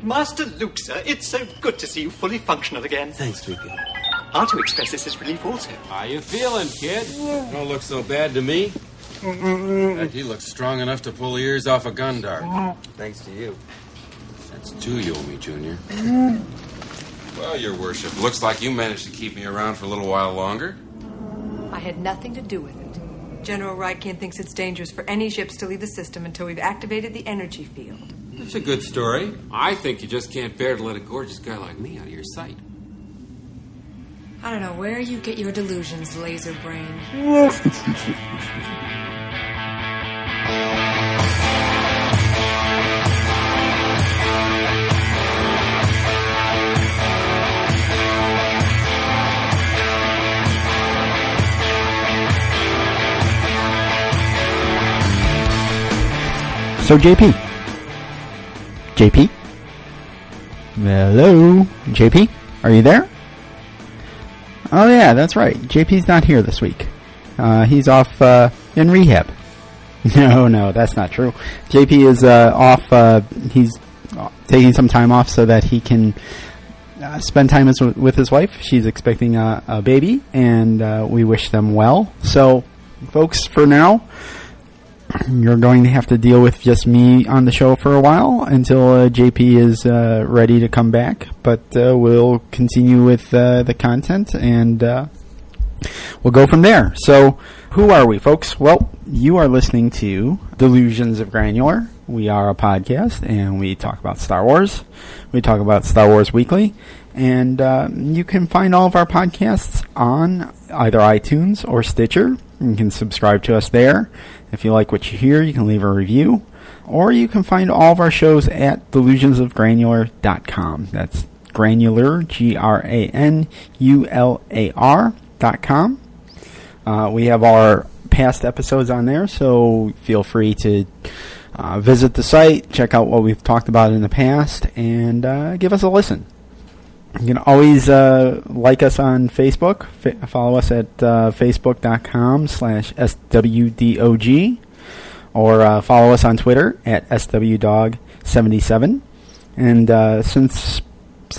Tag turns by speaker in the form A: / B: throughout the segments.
A: Master Luke, sir, it's so good to see you fully functional again.
B: Thanks, Luke.
A: Aren't you express this as relief also?
C: How you feeling, kid?
B: Don't look so bad to me. In fact, he looks strong enough to pull the ears off a gun dart. Thanks to you. That's two you owe me, Junior. Well, your worship, looks like you managed to keep me around for a little while longer.
D: I had nothing to do with it. General Rykin thinks it's dangerous for any ships to leave the system until we've activated the energy field.
B: That's a good story.
C: I think you just can't bear to let a gorgeous guy like me out of your sight.
D: I don't know where you get your delusions, laser brain.
E: So JP. Hello? JP? Are you there? Oh yeah, that's right. JP's not here this week. He's off in rehab. No, that's not true. JP is off. He's taking some time off so that he can spend time with his wife. She's expecting a baby, and we wish them well. So, folks, for now, you're going to have to deal with just me on the show for a while until JP is ready to come back. But we'll continue with the content, and we'll go from there. So, who are we, folks? Well, you are listening to Delusions of Granular. We are a podcast, and we talk about Star Wars. We talk about Star Wars Weekly. And you can find all of our podcasts on either iTunes or Stitcher. You can subscribe to us there. If you like what you hear, you can leave a review. Or you can find all of our shows at delusionsofgranular.com. That's granular, GRANULAR.com. We have our past episodes on there, so feel free to visit the site, check out what we've talked about in the past, and give us a listen. You can always like us on Facebook. Follow us at facebook.com/SWDOG. Or follow us on Twitter at SWDog77. And since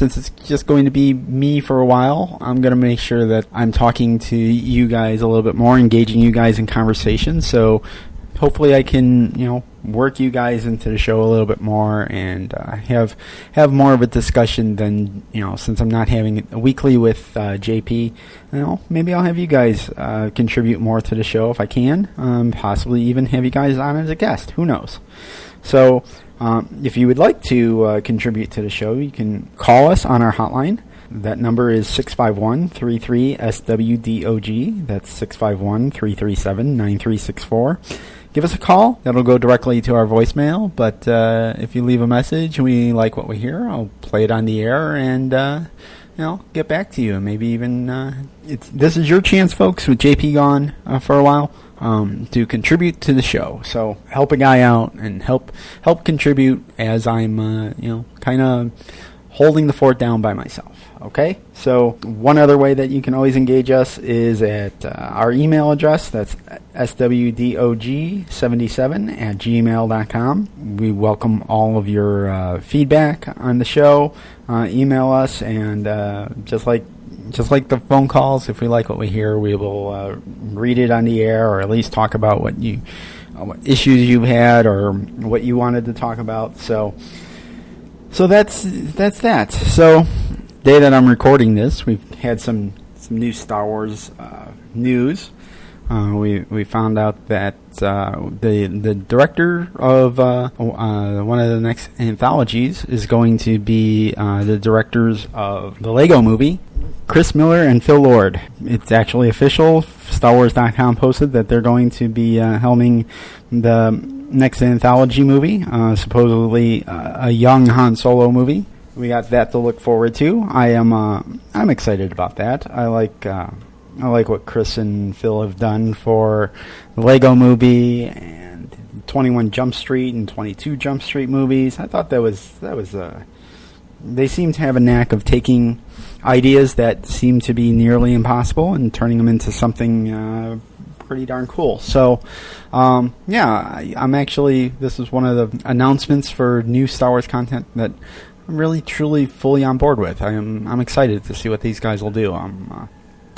E: it's just going to be me for a while, I'm going to make sure that I'm talking to you guys a little bit more, engaging you guys in conversation. So hopefully I can, work you guys into the show a little bit more and have more of a discussion than, since I'm not having a weekly with JP, maybe I'll have you guys contribute more to the show if I can, possibly even have you guys on as a guest. Who knows? So if you would like to contribute to the show, you can call us on our hotline. That number is 651-33-SWDOG. That's 651-337-9364. Give us a call. That'll go directly to our voicemail. But if you leave a message and we like what we hear, I'll play it on the air and get back to you. And maybe even this is your chance, folks, with JP gone for a while, to contribute to the show. So help a guy out and help contribute as I'm kind of holding the fort down by myself. Okay, so one other way that you can always engage us is at our email address. That's swdog77@gmail.com. We welcome all of your feedback on the show. Email us, and just like the phone calls, if we like what we hear, we will read it on the air, or at least talk about what issues you had or what you wanted to talk about. So that's that. So, day that I'm recording this, we've had some new Star Wars news. We found out that the director of one of the next anthologies is going to be the directors of the Lego Movie, Chris Miller and Phil Lord. It's actually official. StarWars.com posted that they're going to be helming the next anthology movie, supposedly a young Han Solo movie. We got that to look forward to. I'm excited about that. I like what Chris and Phil have done for the Lego Movie and 21 Jump Street and 22 Jump Street movies. I thought that was they seem to have a knack of taking ideas that seem to be nearly impossible and turning them into something pretty darn cool. So, I'm actually, this is one of the announcements for new Star Wars content that really truly fully on board with. I'm excited to see what these guys will do. I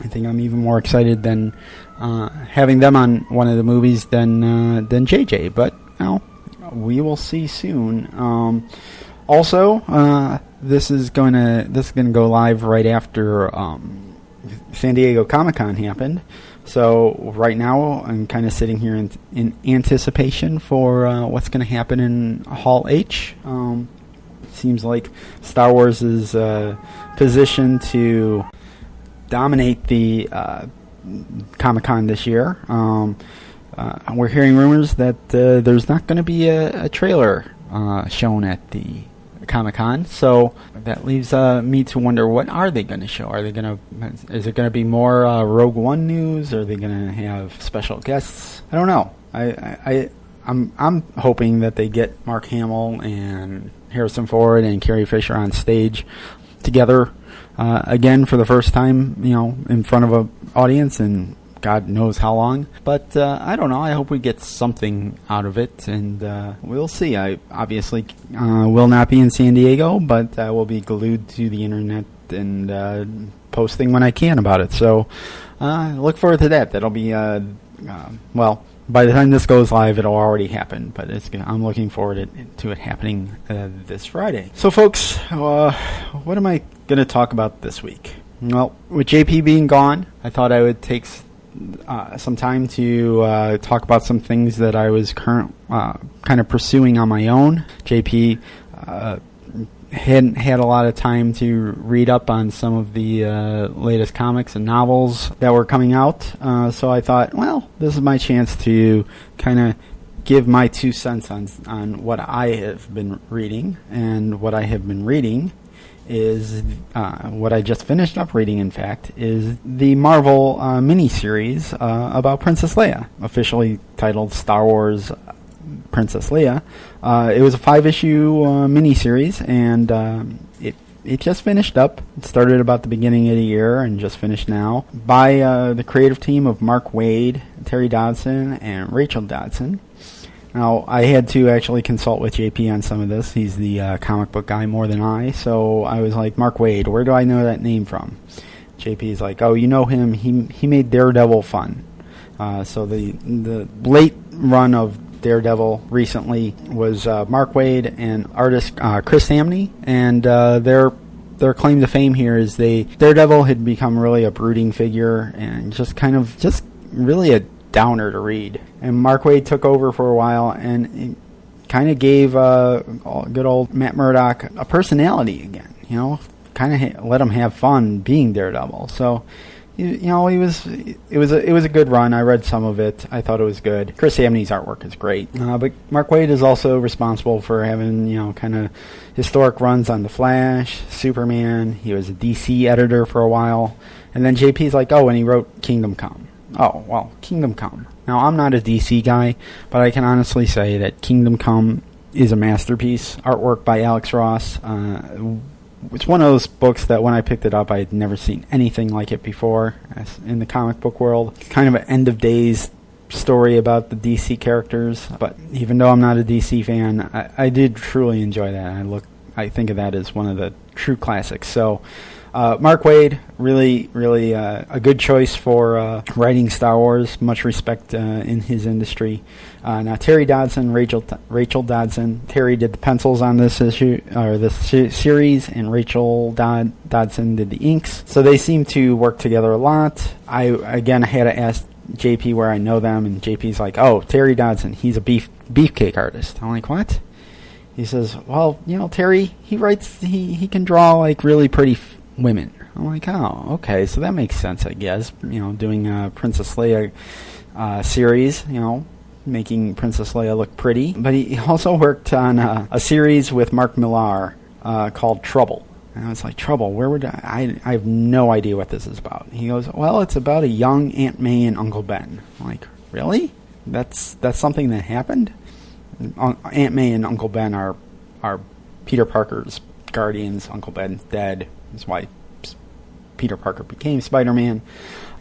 E: think I'm even more excited than having them on one of the movies than JJ. But we will see soon. Also, this is going to go live right after San Diego Comic-Con happened. So right now I'm kind of sitting here in anticipation for what's going to happen in Hall H. Seems like Star Wars is positioned to dominate the Comic-Con this year. We're hearing rumors that there's not going to be a trailer shown at the Comic-Con, so that leaves me to wonder, what are they going to show? Is it going to be more Rogue One news? Are they going to have special guests? I don't know. I'm hoping that they get Mark Hamill and Harrison Ford and Carrie Fisher on stage together again for the first time, in front of an audience, and God knows how long. But I don't know. I hope we get something out of it, and we'll see. I obviously will not be in San Diego, but I will be glued to the internet and posting when I can about it. So look forward to that. That'll be, by the time this goes live, it'll already happen. But I'm looking forward to it happening this Friday. So, folks, what am I going to talk about this week? Well, with JP being gone, I thought I would take some time to talk about some things that I was kind of pursuing on my own. JP hadn't had a lot of time to read up on some of the latest comics and novels that were coming out, so I thought, well, this is my chance to kind of give my 2 cents on what I have been reading. And what I have been reading is what I just finished up reading, in fact, is the Marvel miniseries about Princess Leia, officially titled Star Wars Princess Leia. It was a 5-issue miniseries, and it just finished up. It started about the beginning of the year and just finished now, by the creative team of Mark Waid, Terry Dodson, and Rachel Dodson. Now, I had to actually consult with JP on some of this. He's the comic book guy more than I, so I was like, Mark Waid, where do I know that name from? JP's like, oh, you know him. He made Daredevil fun. So the late run of Daredevil recently was Mark Waid and artist Chris Samney, and their claim to fame here is Daredevil had become really a brooding figure and just really a downer to read. And Mark Waid took over for a while and kind of gave good old Matt Murdock a personality again. Kind of let him have fun being Daredevil. So, it was a good run. I read some of it. I thought it was good. Chris Samney's artwork is great. But Mark Waid is also responsible for having, kind of historic runs on The Flash, Superman. He was a DC editor for a while. And then JP's like, and he wrote Kingdom Come. Oh, well, Kingdom Come. Now, I'm not a DC guy, but I can honestly say that Kingdom Come is a masterpiece. Artwork by Alex Ross. It's one of those books that when I picked it up, I had never seen anything like it before in the comic book world. Kind of an end of days story about the DC characters. But even though I'm not a DC fan, I did truly enjoy that. I think of that as one of the true classics. So, Mark Waid, really, really a good choice for writing Star Wars. Much respect in his industry. Now, Terry Dodson, Rachel Dodson. Terry did the pencils on this issue or this series, and Rachel Dodson did the inks. So they seem to work together a lot. I had to ask JP where I know them, and JP's like, "Oh, Terry Dodson. He's a beefcake artist." I'm like, "What?" He says, "Well, Terry, he writes. He can draw like really pretty women." I'm like, oh, okay, so that makes sense, I guess. Doing a Princess Leia series, making Princess Leia look pretty. But he also worked on a series with Mark Millar called Trouble. And I was like, Trouble? Where would I have no idea what this is about. He goes, well, it's about a young Aunt May and Uncle Ben. I'm like, really? That's something that happened? Aunt May and Uncle Ben are Peter Parker's guardians. Uncle Ben's dead. That's why Peter Parker became Spider-Man.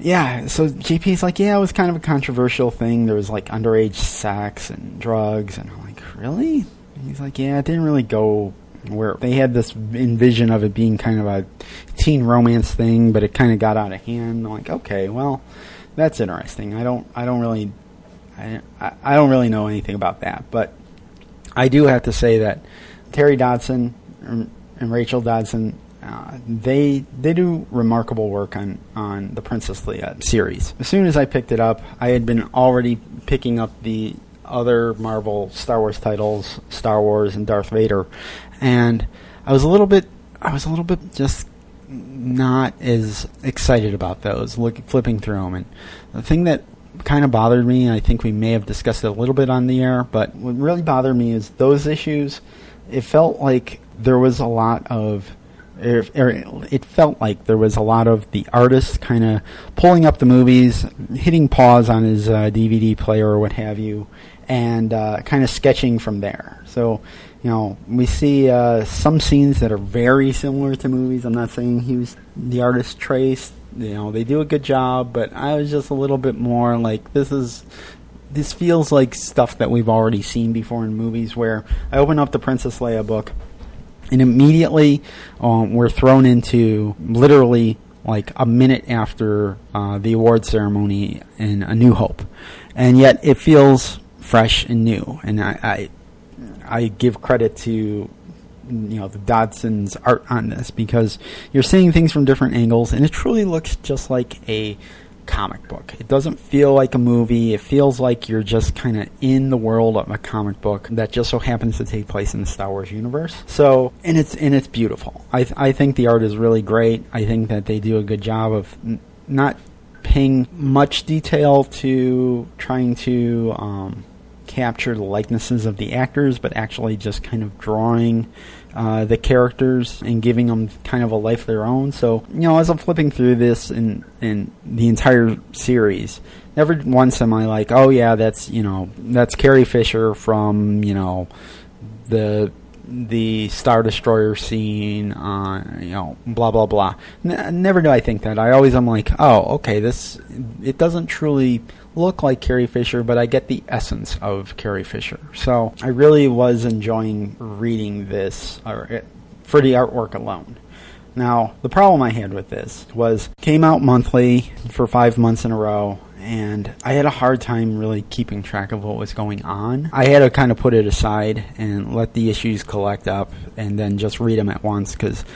E: Yeah, so JP's like, it was kind of a controversial thing. There was like underage sex and drugs. And I'm like, really? And he's like, it didn't really go where they had this envision of it being kind of a teen romance thing, but it kind of got out of hand. I'm like, okay, well, that's interesting. I don't really know anything about that, but I do have to say that Terry Dodson and Rachel Dodson, they do remarkable work on the Princess Leia series. As soon as I picked it up, I had been already picking up the other Marvel Star Wars titles, Star Wars and Darth Vader, and I was a little bit just not as excited about those. Flipping through them, and the thing that kind of bothered me, I think we may have discussed it a little bit on the air, but what really bothered me is those issues. It felt like there was a lot of it felt like there was a lot of the artist kind of pulling up the movies, hitting pause on his DVD player or what have you, and kind of sketching from there. So, we see some scenes that are very similar to movies. I'm not saying he was the artist traced. They do a good job, but I was just a little bit more like, this feels like stuff that we've already seen before in movies, where I open up the Princess Leia book, and immediately we're thrown into literally like a minute after the award ceremony in A New Hope. And yet it feels fresh and new. And I give credit to the Dodson's art on this, because you're seeing things from different angles, and it truly looks just like a comic book. It doesn't feel like a movie. It feels like you're just kind of in the world of a comic book that just so happens to take place in the Star Wars universe. So, and it's beautiful. I think the art is really great. I think that they do a good job of not paying much detail to trying to capture the likenesses of the actors, but actually just kind of drawing the characters and giving them kind of a life of their own. So, as I'm flipping through this in the entire series, never once am I like, oh yeah, that's Carrie Fisher from, the Star Destroyer scene, blah, blah, blah. Never do I think that. I always am like, oh, okay, it doesn't truly look like Carrie Fisher, but I get the essence of Carrie Fisher. So I really was enjoying reading this for the artwork alone. Now, the problem I had with this was came out monthly for 5 months in a row, and I had a hard time really keeping track of what was going on. I had to kind of put it aside and let the issues collect up and then just read them at once, because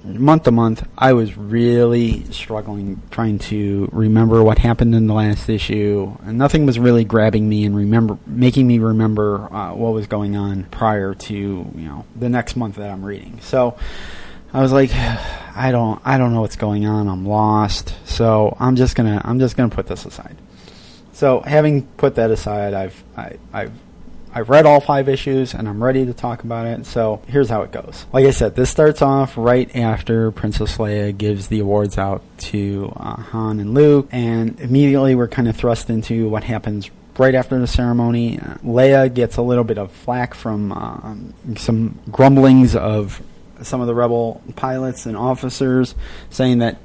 E: month to month I was really struggling trying to remember what happened in the last issue, and nothing was really grabbing me and making me remember what was going on prior to the next month that I'm reading. So I was like, I don't know what's going on. I'm lost. So I'm just gonna put this aside. So having put that aside, I've read all 5 issues and I'm ready to talk about it. So here's how it goes. Like I said, this starts off right after Princess Leia gives the awards out to Han and Luke, and immediately we're kind of thrust into what happens right after the ceremony. Leia gets a little bit of flack from some grumblings of some of the rebel pilots and officers, saying that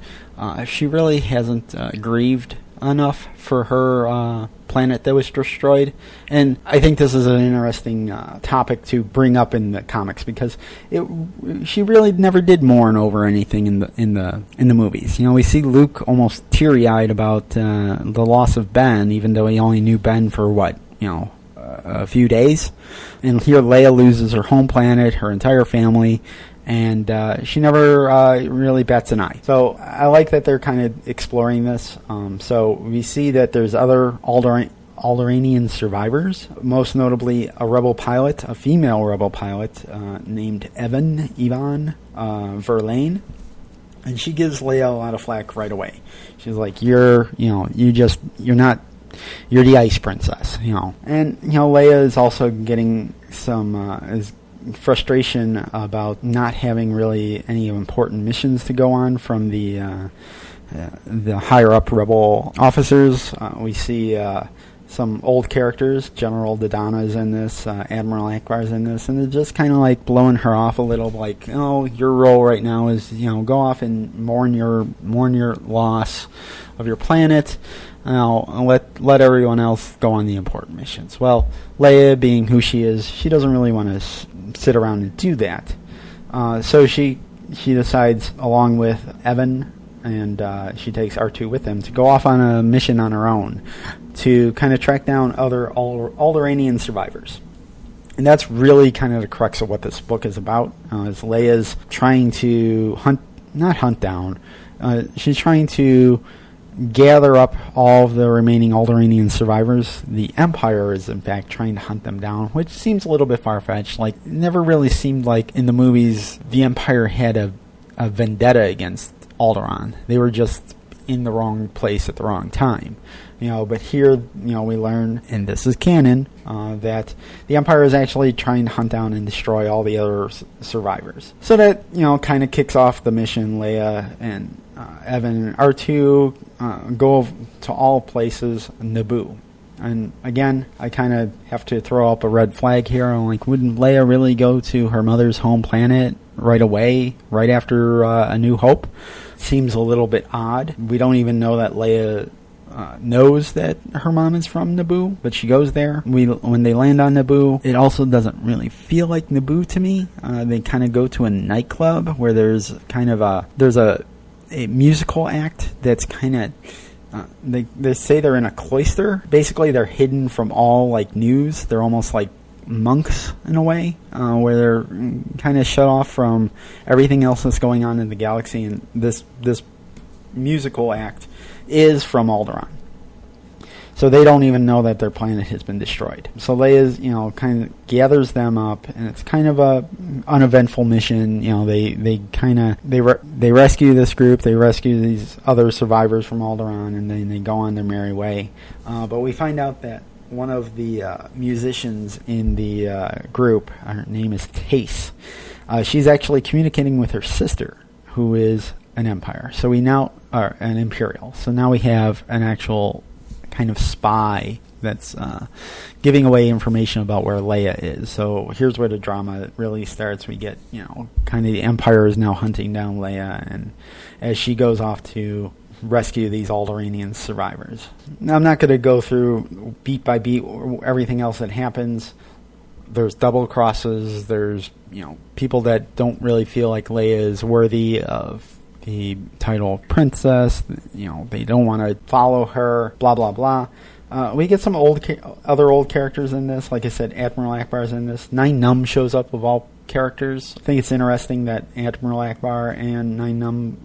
E: she really hasn't grieved enough for her planet that was destroyed. And I think this is an interesting topic to bring up in the comics, because she really never did mourn over anything in the movies. We see Luke almost teary-eyed about the loss of Ben, even though he only knew Ben for a few days. And here Leia loses her home planet, her entire family, and she never really bats an eye. So I like that they're kind of exploring this. So we see that there's other Alderaanian survivors, most notably a female rebel pilot named Yvonne Verlaine. And she gives Leia a lot of flack right away. She's like, you're the ice princess, And, Leia is also getting some frustration about not having really any important missions to go on from the higher up rebel officers. We see some old characters. General Dodonna is in this, Admiral Akbar is in this, and they're just kind of like blowing her off a little, like, your role right now is go off and mourn your loss of your planet. Let everyone else go on the important missions. Well, Leia, being who she is, she doesn't really want to sit around and do that. So she decides, along with Evan, and she takes R2 with them, to go off on a mission on her own to kind of track down other Alderaanian survivors. And that's really kind of the crux of what this book is about. Is Leia's trying to she's trying to gather up all of the remaining Alderaanian survivors. The Empire is, in fact, trying to hunt them down, which seems a little bit far-fetched. Like, it never really seemed like in the movies the Empire had a vendetta against Alderaan. They were just in the wrong place at the wrong time. But here, we learn, and this is canon, that the Empire is actually trying to hunt down and destroy all the other survivors. So that, kind of kicks off the mission. Leia and Evan and R2 go to all places Naboo. And again, I kind of have to throw up a red flag here. I'm like, wouldn't Leia really go to her mother's home planet right away, right after A New Hope? Seems a little bit odd. We don't even know that Leia knows that her mom is from Naboo, but she goes there. When they land on Naboo, it also doesn't really feel like Naboo to me. They kind of go to a nightclub where there's kind of a musical act that's kind of they say they're in a cloister. Basically, they're hidden from all like news. They're almost like monks in a way, where they're kind of shut off from everything else that's going on in the galaxy. And this musical act is from Alderaan. So they don't even know that their planet has been destroyed. So Leia's, kind of gathers them up, and it's kind of a uneventful mission. They rescue this group, they rescue these other survivors from Alderaan, and then they go on their merry way. But we find out that one of the musicians in the group, her name is Tace. She's actually communicating with her sister, who is an Empire. So we now are an Imperial. So now we have an actual kind of spy that's giving away information about where Leia is. So here's where the drama really starts. We get, kind of the Empire is now hunting down Leia, and as she goes off to rescue these Alderaanian survivors. Now, I'm not going to go through beat by beat everything else that happens. There's double crosses. There's, people that don't really feel like Leia is worthy of the title of princess. They don't want to follow her, blah, blah, blah. We get some other old characters in this. Like I said, Admiral Akbar's in this. Nine Num shows up of all characters. I think it's interesting that Admiral Akbar and Nine Num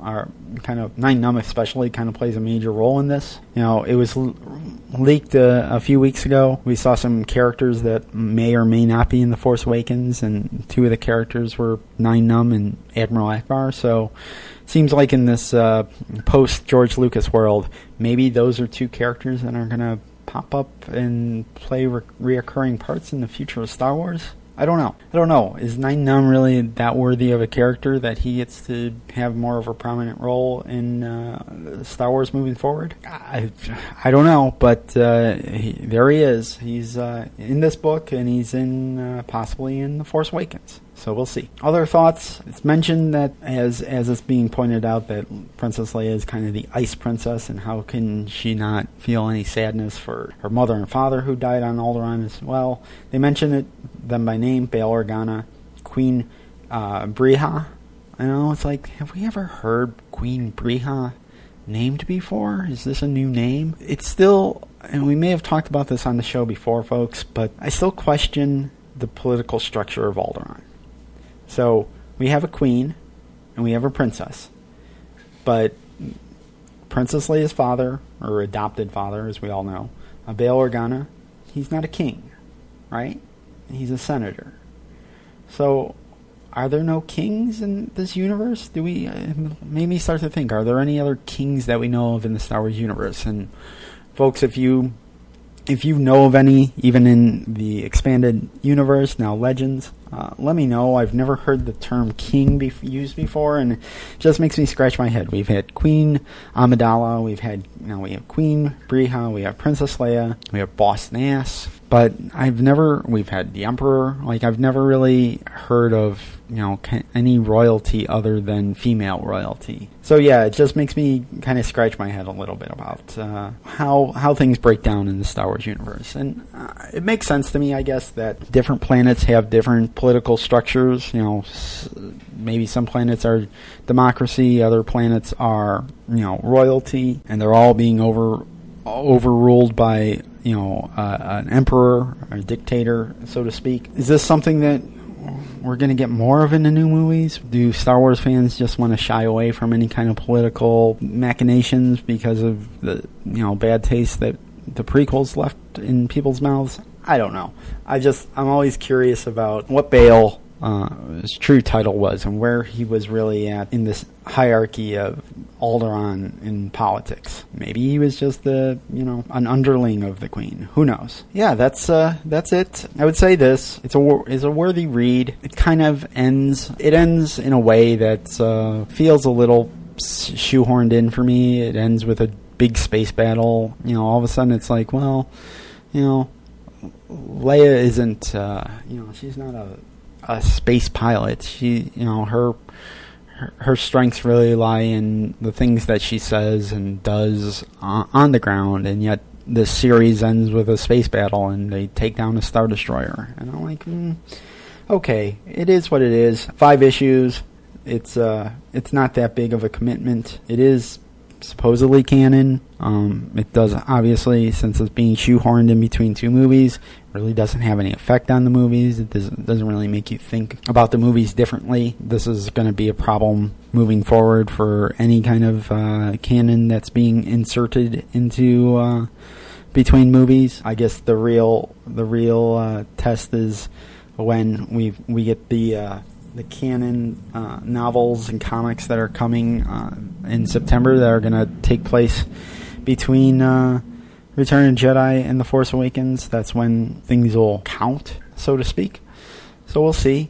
E: Nine Num especially kind of plays a major role in this. It was leaked a few weeks ago. We saw some characters that may or may not be in The Force Awakens, and two of the characters were Nine Num and Admiral Akbar. So seems like in this post-George Lucas world, maybe those are two characters that are going to pop up and play reoccurring parts in the future of Star Wars. I don't know. Is Nine Num really that worthy of a character that he gets to have more of a prominent role in Star Wars moving forward? I don't know, but there he is. He's in this book, and he's in possibly in The Force Awakens. So we'll see. Other thoughts? It's mentioned that, as it's being pointed out, that Princess Leia is kind of the ice princess, and how can she not feel any sadness for her mother and father who died on Alderaan as well? They mention them by name: Bail Organa, Queen Breha. I know, it's like, have we ever heard Queen Breha named before? Is this a new name? It's still, and we may have talked about this on the show before, folks, but I still question the political structure of Alderaan. So we have a queen and we have a princess, but Princess Leia's father, or adopted father, as we all know, Bail Organa, he's not a king, right? He's a senator. So are there no kings in this universe? Do we made me start to think, are there any other kings that we know of in the Star Wars universe? And folks, if you know of any, even in the expanded universe, now Legends, let me know. I've never heard the term king used before, and it just makes me scratch my head. We've had Queen Amidala, we have Queen Breha, we have Princess Leia, we have Boss Nass, but we've had the Emperor. I've never really heard of, any royalty other than female royalty. So yeah, it just makes me kind of scratch my head a little bit about how things break down in the Star Wars universe. And it makes sense to me, I guess, that different planets have different political structures. Maybe some planets are democracy, other planets are royalty, and they're all being overruled by an emperor or a dictator, so to speak. Is this something that we're going to get more of in the new movies? Do Star Wars fans just want to shy away from any kind of political machinations because of the bad taste that the prequels left in people's mouths? I don't know. I'm always curious about what Bail his true title was and where he was really at in this hierarchy of Alderaan in politics. Maybe he was just an underling of the Queen. Who knows? Yeah, that's it. I would say this: it's a worthy read. It kind of ends. It ends in a way that feels a little shoehorned in for me. It ends with a big space battle. All of a sudden it's like, well, Leia isn't. She's not a space pilot. She, her strengths really lie in the things that she says and does on the ground, and yet this series ends with a space battle and they take down a Star Destroyer. And I'm like, okay, it is what it is. 5 issues. It's not that big of a commitment. It is supposedly canon. It does, obviously, since it's being shoehorned in between 2 movies, really doesn't have any effect on the movies. It doesn't really make you think about the movies differently. This is going to be a problem moving forward for any kind of canon that's being inserted into between movies. I guess the real test is when we get the canon novels and comics that are coming in September that are going to take place between Return of the Jedi and The Force Awakens. That's when things will count, so to speak. So we'll see.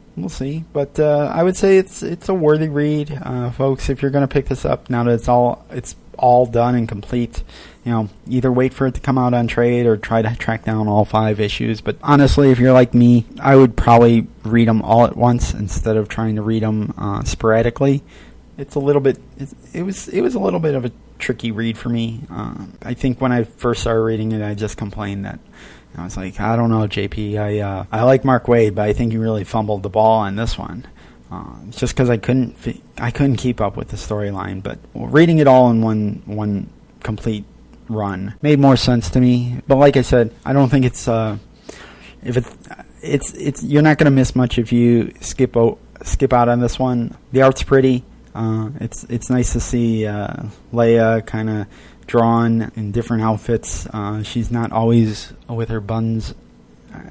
E: But I would say it's a worthy read, folks. If you're going to pick this up now that it's all done and complete, either wait for it to come out on trade or try to track down all 5 issues. But honestly, if you're like me, I would probably read them all at once instead of trying to read them sporadically. It's a little bit. It was a little bit of a tricky read for me. I think when I first started reading it, I just complained that I was like, I don't know, JP. I like Mark Waid, but I think he really fumbled the ball on this one. It's just because I couldn't keep up with the storyline. But reading it all in one complete run made more sense to me. But like I said, I don't think it's you're not going to miss much if you skip out on this one. The art's pretty. It's nice to see Leia kind of drawn in different outfits. She's not always with her buns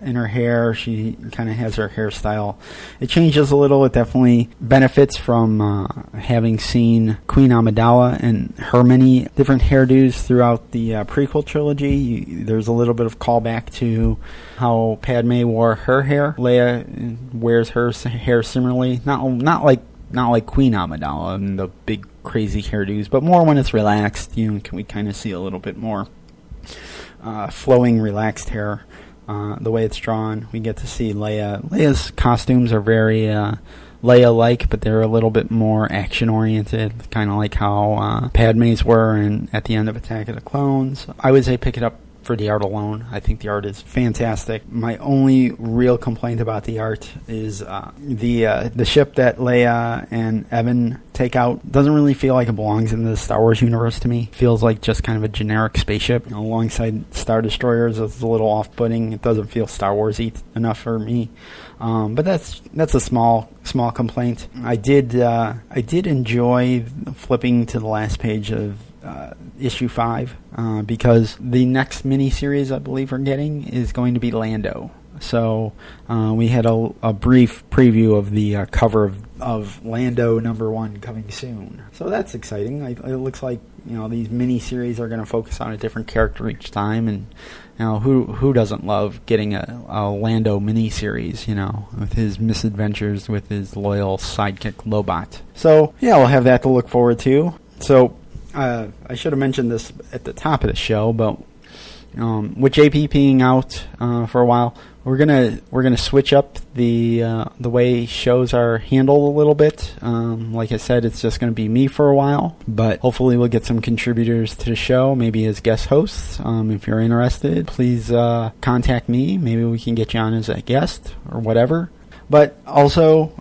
E: in her hair. She kind of has her hairstyle. It changes a little. It definitely benefits from having seen Queen Amidala and her many different hairdos throughout the prequel trilogy. There's a little bit of callback to how Padme wore her hair. Leia wears her hair similarly. Not like Queen Amidala and the big crazy hairdos, but more when it's relaxed. We kind of see a little bit more flowing, relaxed hair. The way it's drawn, we get to see Leia. Leia's costumes are very Leia-like, but they're a little bit more action-oriented, kind of like how Padme's were at the end of Attack of the Clones. I would say pick it up for the art alone. I think the art is fantastic. My only real complaint about the art is the ship that Leia and Evan take out doesn't really feel like it belongs in the Star Wars universe to me. It feels like just kind of a generic spaceship alongside Star Destroyers. It's a little off-putting. It doesn't feel Star Wars-y enough for me. But that's a small complaint. I did enjoy flipping to the last page of issue 5 because the next miniseries I believe we're getting is going to be Lando. So we had a brief preview of the cover of Lando #1 coming soon. So that's exciting. It looks like these miniseries are going to focus on a different character each time, and who doesn't love getting a Lando miniseries? With his misadventures with his loyal sidekick Lobot. So yeah, we'll have that to look forward to. So. I should have mentioned this at the top of the show, but with JP being out for a while, we're gonna switch up the way shows are handled a little bit. Like I said, it's just gonna be me for a while, but hopefully we'll get some contributors to the show, maybe as guest hosts. If you're interested, please contact me. Maybe we can get you on as a guest or whatever. But also,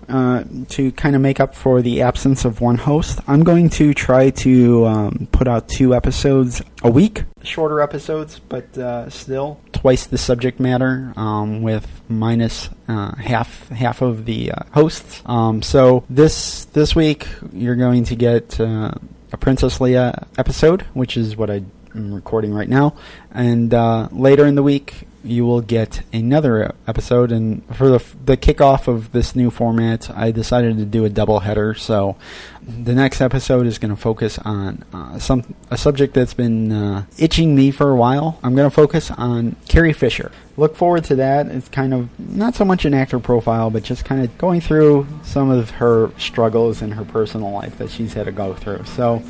E: to kind of make up for the absence of one host, I'm going to try to put out 2 episodes a week. Shorter episodes, but still twice the subject matter, with minus half of the hosts. So this week you're going to get a Princess Leia episode, which is what I'm recording right now, and later in the week you will get another episode. And for the kickoff of this new format, I decided to do a double header. So the next episode is going to focus on a subject that's been itching me for a while. I'm going to focus on Carrie Fisher. Look forward to that. It's kind of not so much an actor profile, but just kind of going through some of her struggles in her personal life that she's had to go through. So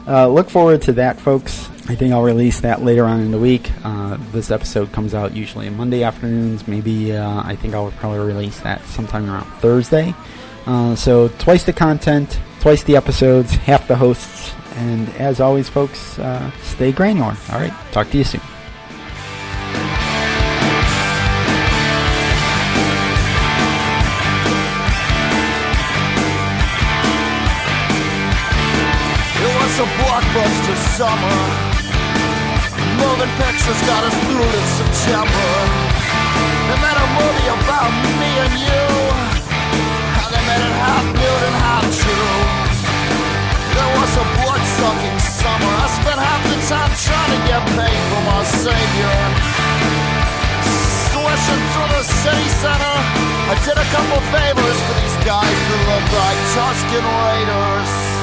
E: look forward to that, folks. I think I'll release that later on in the week. This episode comes out usually on Monday afternoons. Maybe I think I'll probably release that sometime around Thursday. So twice the content, twice the episodes, half the hosts. And as always, folks, stay granular. All right, talk to you soon.
F: A blockbuster summer. Moving pictures got us through to September. They made a movie about me and you. How they made it half nude and half true. There was a blood-sucking summer. I spent half the time trying to get paid for my savior. Swishing through the city center, I did a couple favors for these guys that look like Tuscan Raiders.